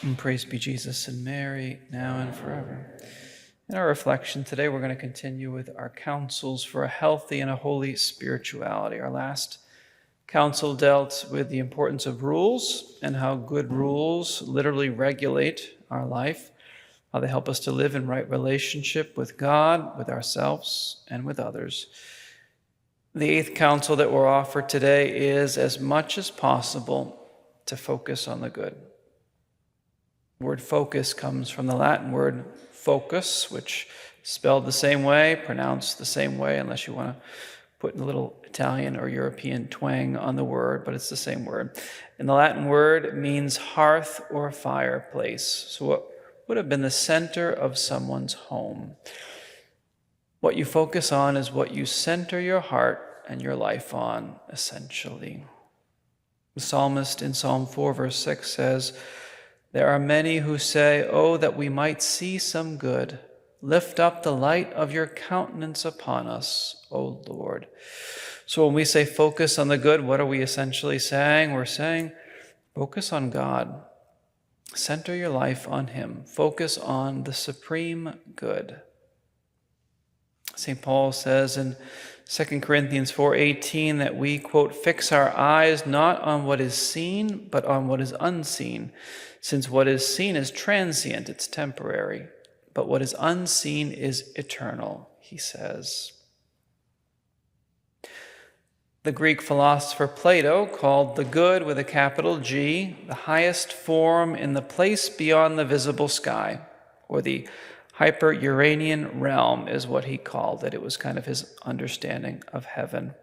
And praise be Jesus and Mary, now and forever. In our reflection today, we're going to continue with our counsels for a healthy and a holy spirituality. Our last counsel dealt with the importance of rules and how good rules literally regulate our life, how they help us to live in right relationship with God, with ourselves, and with others. The eighth counsel that we're offered today is, as much as possible, to focus on the good. The word focus comes from the Latin word focus, which is spelled the same way, pronounced the same way, unless you want to put a little Italian or European twang on the word, but it's the same word. And the Latin word means hearth or fireplace. So what would have been the center of someone's home. What you focus on is what you center your heart and your life on, essentially. The psalmist in Psalm 4, verse 6 says, "There are many who say, 'Oh, that we might see some good. Lift up the light of your countenance upon us, O Lord.'" So when we say focus on the good, what are we essentially saying? We're saying focus on God. Center your life on Him. Focus on the supreme good. St. Paul says in 2 Corinthians 4:18 that we, quote, "fix our eyes not on what is seen, but on what is unseen. Since what is seen is transient, it's temporary, but what is unseen is eternal," he says. The Greek philosopher Plato called the good with a capital G the highest form in the place beyond the visible sky, or the hyper-Uranian realm is what he called it. It was kind of his understanding of heaven.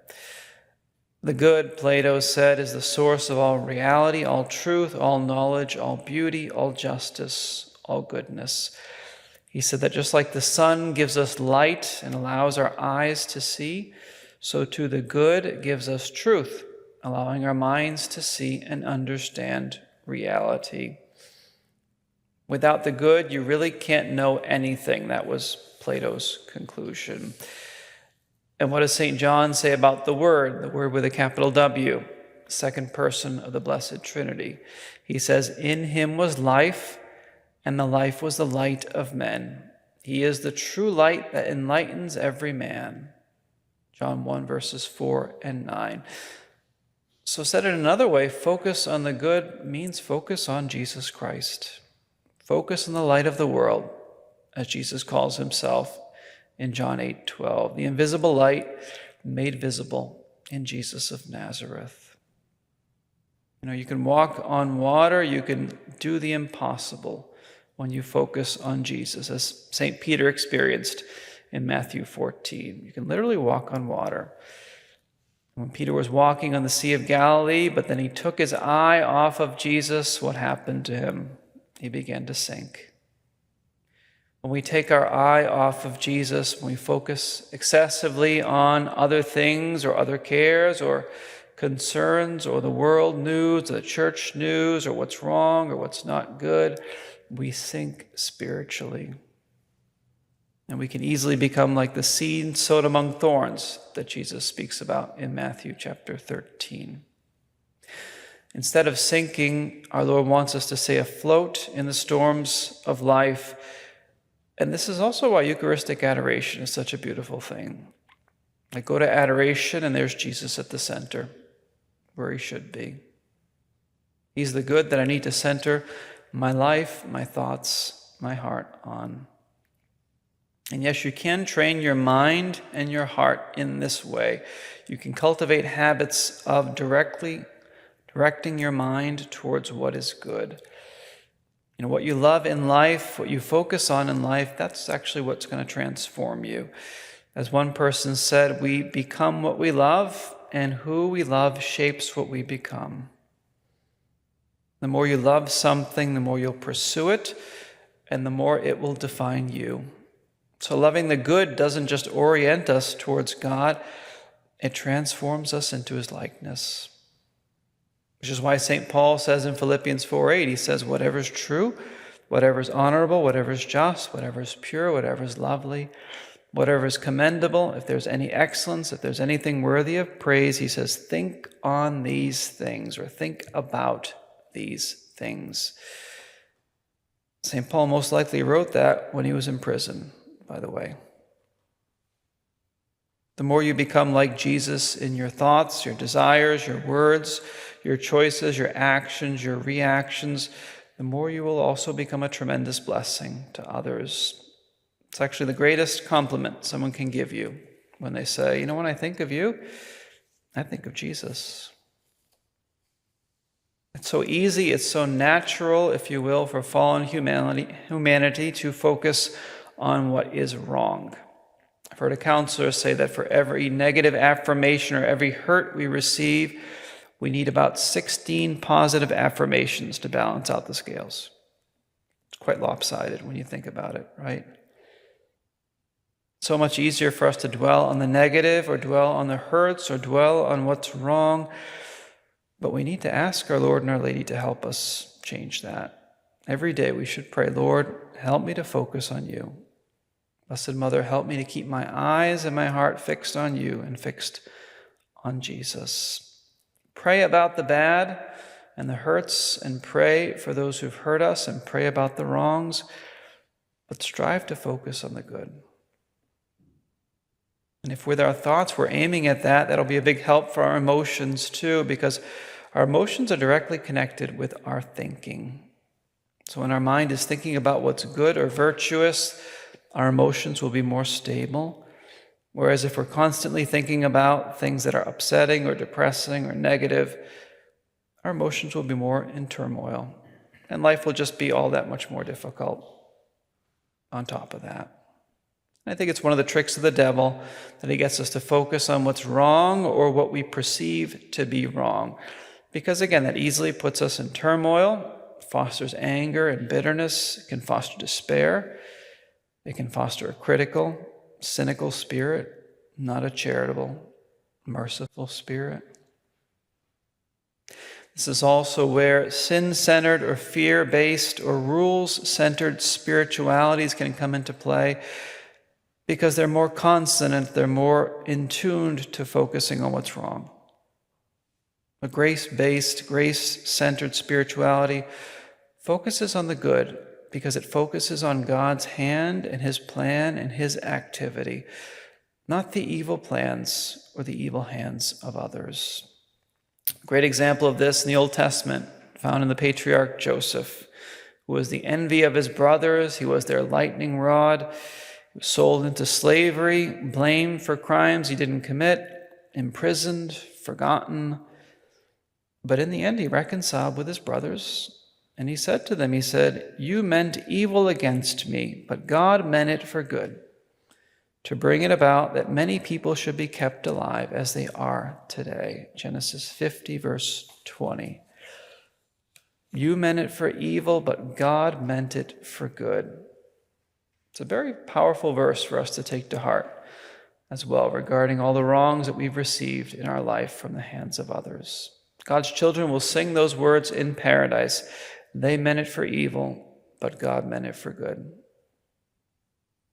The good, Plato said, is the source of all reality, all truth, all knowledge, all beauty, all justice, all goodness. He said that just like the sun gives us light and allows our eyes to see, so too the good gives us truth, allowing our minds to see and understand reality. Without the good, you really can't know anything. That was Plato's conclusion. And what does St. John say about the Word with a capital W, second person of the Blessed Trinity? He says, "In him was life, and the life was the light of men. He is the true light that enlightens every man." John 1, verses 4 and 9. So said in another way, focus on the good means focus on Jesus Christ. Focus on the light of the world, as Jesus calls himself in John 8:12, the invisible light made visible in Jesus of Nazareth. You can walk on water, you can do the impossible when you focus on Jesus, as St. Peter experienced in Matthew 14. You can literally walk on water. When Peter was walking on the Sea of Galilee, but then he took his eye off of Jesus, what happened to him? He began to sink. When we take our eye off of Jesus, when we focus excessively on other things or other cares or concerns or the world news or the church news or what's wrong or what's not good, we sink spiritually. And we can easily become like the seed sowed among thorns that Jesus speaks about in Matthew chapter 13. Instead of sinking, our Lord wants us to stay afloat in the storms of life. And this is also why Eucharistic adoration is such a beautiful thing. I go to adoration and there's Jesus at the center, where he should be. He's the good that I need to center my life, my thoughts, my heart on. And yes, you can train your mind and your heart in this way. You can cultivate habits of directing your mind towards what is good. What you love in life, what you focus on in life, that's actually what's going to transform you. As one person said, we become what we love, and who we love shapes what we become. The more you love something, the more you'll pursue it, and the more it will define you. So loving the good doesn't just orient us towards God, it transforms us into his likeness. Which is why St. Paul says in Philippians 4:8, he says, whatever is true, whatever is honorable, whatever is just, whatever is pure, whatever is lovely, whatever is commendable, if there's any excellence, if there's anything worthy of praise, he says, think on these things, or think about these things. St. Paul most likely wrote that when he was in prison, by the way. The more you become like Jesus in your thoughts, your desires, your words, your choices, your actions, your reactions, the more you will also become a tremendous blessing to others. It's actually the greatest compliment someone can give you when they say, when I think of you, I think of Jesus. It's so easy, it's so natural, if you will, for fallen humanity to focus on what is wrong. I've heard a counselor say that for every negative affirmation or every hurt we receive, we need about 16 positive affirmations to balance out the scales. It's quite lopsided when you think about it, right? So much easier for us to dwell on the negative or dwell on the hurts or dwell on what's wrong. But we need to ask our Lord and our Lady to help us change that. Every day we should pray, Lord, help me to focus on you. Blessed Mother, help me to keep my eyes and my heart fixed on you and fixed on Jesus. Pray about the bad and the hurts, and pray for those who've hurt us, and pray about the wrongs, but strive to focus on the good. And if with our thoughts we're aiming at that, that'll be a big help for our emotions too, because our emotions are directly connected with our thinking. So when our mind is thinking about what's good or virtuous, our emotions will be more stable. Whereas if we're constantly thinking about things that are upsetting or depressing or negative, our emotions will be more in turmoil. And life will just be all that much more difficult on top of that. I think it's one of the tricks of the devil that he gets us to focus on what's wrong or what we perceive to be wrong. Because again, that easily puts us in turmoil, fosters anger and bitterness, it can foster despair, it can foster a critical, cynical spirit, not a charitable, merciful spirit. This is also where sin-centered or fear-based or rules-centered spiritualities can come into play, because they're more consonant, they're more in tuned to focusing on what's wrong. A grace-based, grace-centered spirituality focuses on the good because it focuses on God's hand and his plan and his activity, not the evil plans or the evil hands of others. A great example of this in the Old Testament, found in the patriarch Joseph, who was the envy of his brothers. He was their lightning rod. He was sold into slavery, blamed for crimes he didn't commit, imprisoned, forgotten. But in the end, he reconciled with his brothers. And he said to them, "You meant evil against me, but God meant it for good, to bring it about that many people should be kept alive as they are today." Genesis 50, verse 20. You meant it for evil, but God meant it for good. It's a very powerful verse for us to take to heart as well, regarding all the wrongs that we've received in our life from the hands of others. God's children will sing those words in paradise. They meant it for evil, but God meant it for good.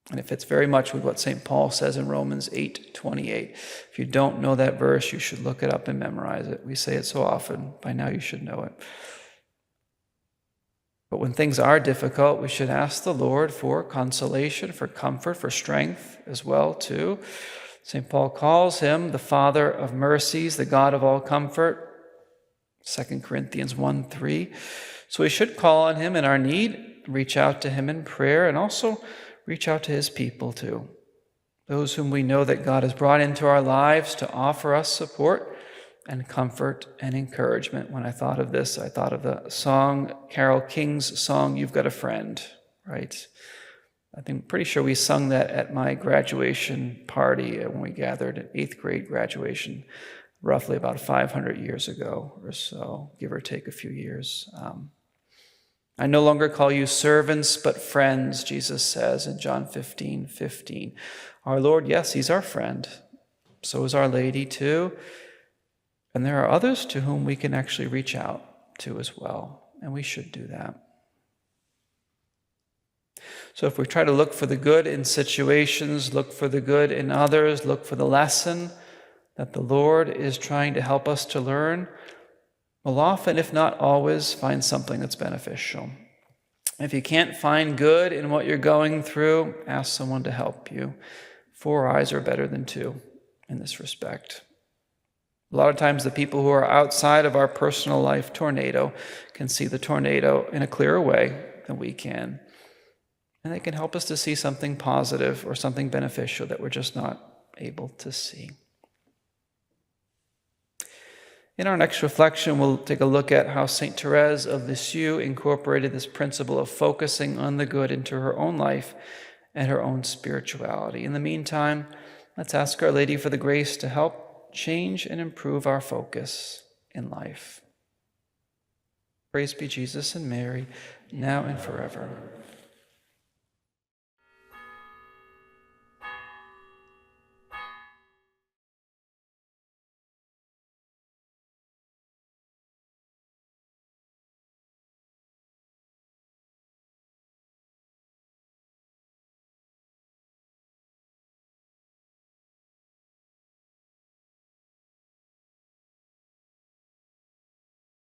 And it fits very much with what St. Paul says in Romans 8:28. If you don't know that verse, you should look it up and memorize it. We say it so often. By now you should know it. But when things are difficult, we should ask the Lord for consolation, for comfort, for strength as well, too. St. Paul calls him the Father of mercies, the God of all comfort. 2 Corinthians 1:3. So we should call on him in our need, reach out to him in prayer, and also reach out to his people too. Those whom we know that God has brought into our lives to offer us support and comfort and encouragement. When I thought of this, I thought of the song, Carole King's song, "You've Got a Friend," right? I think pretty sure we sung that at my graduation party when we gathered at 8th grade graduation, roughly about 500 years ago or so, give or take a few years. I no longer call you servants, but friends, Jesus says in John 15:15. Our Lord, yes, he's our friend. So is Our Lady too. And there are others to whom we can actually reach out to as well, and we should do that. So if we try to look for the good in situations, look for the good in others, look for the lesson that the Lord is trying to help us to learn, we'll often, if not always, find something that's beneficial. If you can't find good in what you're going through, ask someone to help you. 4 eyes are better than 2 in this respect. A lot of times the people who are outside of our personal life tornado can see the tornado in a clearer way than we can. And they can help us to see something positive or something beneficial that we're just not able to see. In our next reflection, we'll take a look at how St. Thérèse of Lisieux incorporated this principle of focusing on the good into her own life and her own spirituality. In the meantime, let's ask Our Lady for the grace to help change and improve our focus in life. Praise be Jesus and Mary, now and forever.